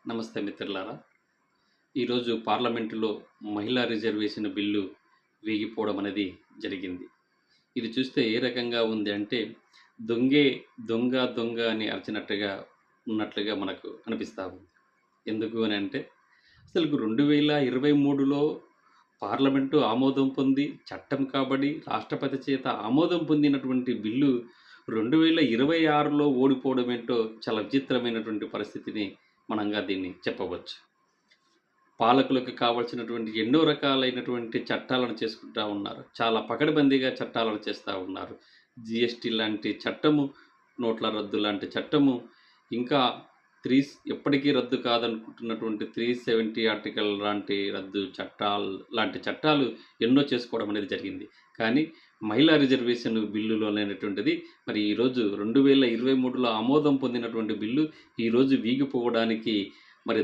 నమస్తే మిత్రులారా. ఈరోజు పార్లమెంటులో మహిళా రిజర్వేషన్ బిల్లు వీగిపోవడం అనేది జరిగింది. ఇది చూస్తే ఏ రకంగా ఉంది అంటే, దొంగే దొంగ దొంగ అని అరిచినట్టుగా ఉన్నట్లుగా మనకు అనిపిస్తా ఉంది. ఎందుకు అనంటే, అసలుకు 2023లో పార్లమెంటు ఆమోదం పొంది, చట్టం కాబడి, రాష్ట్రపతి చేత ఆమోదం పొందినటువంటి బిల్లు 2026లో ఓడిపోవడం ఏంటో చాలా విచిత్రమైనటువంటి పరిస్థితిని మనంగా దీన్ని చెప్పవచ్చు. పాలకులకు కావాల్సినటువంటి ఎన్నో రకాలైనటువంటి చట్టాలను చేసుకుంటా ఉన్నారు. చాలా పకడ్బందీగా చట్టాలను చేస్తా ఉన్నారు. జీఎస్టీ లాంటి చట్టము, నోట్ల రద్దు లాంటి చట్టము, ఇంకా ఎప్పటికీ రద్దు కాదనుకుంటున్నటువంటి 370 ఆర్టికల్ లాంటి రద్దు లాంటి చట్టాలు ఎన్నో చేసుకోవడం అనేది జరిగింది. కానీ మహిళా రిజర్వేషన్ బిల్లులో లేనటువంటిది మరి ఈరోజు 2023లో ఆమోదం పొందినటువంటి బిల్లు ఈరోజు వీగిపోవడానికి మరి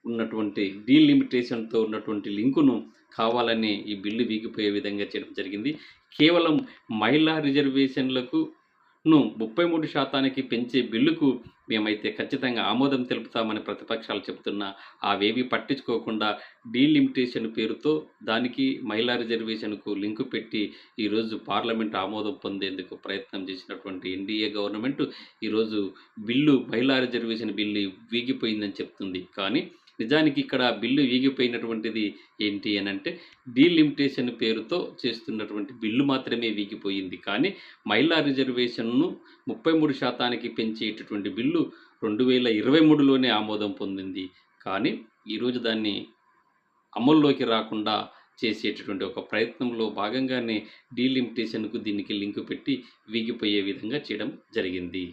ఉన్నటువంటి డీలిమిటేషన్‌తో ఉన్నటువంటి లింకును కావాలని ఈ బిల్లు వీగిపోయే విధంగా చేయడం జరిగింది. కేవలం మహిళా రిజర్వేషన్‌లకును 33% పెంచే బిల్లుకు మేమైతే ఖచ్చితంగా ఆమోదం తెలుపుతామని ప్రతిపక్షాలు చెప్తున్నా, అవేవి పట్టించుకోకుండా డీలిమిటేషన్ పేరుతో దానికి మహిళా రిజర్వేషన్‌కు లింకు పెట్టి ఈరోజు పార్లమెంట్ ఆమోదం పొందేందుకు ప్రయత్నం చేసినటువంటి ఎన్‌డీఏ గవర్నమెంట్ ఈరోజు మహిళా రిజర్వేషన్ బిల్లు వీగిపోయిందని చెప్తుంది. కానీ నిజానికి ఇక్కడ బిల్లు వీగిపోయినటువంటిది ఏంటి అనంటే, డీలిమిటేషన్ పేరుతో చేస్తున్నటువంటి బిల్లు మాత్రమే వీగిపోయింది. కానీ మహిళా రిజర్వేషన్‌ను 33%కి పెంచేటటువంటి బిల్లు 2023లోనే ఆమోదం పొందింది. కానీ ఈరోజు దాన్ని అమల్లోకి రాకుండా చేసేటటువంటి ఒక ప్రయత్నంలో భాగంగానే డీలిమిటేషన్‌కు దీనికి లింకు పెట్టి వీగిపోయే విధంగా చేయడం జరిగింది.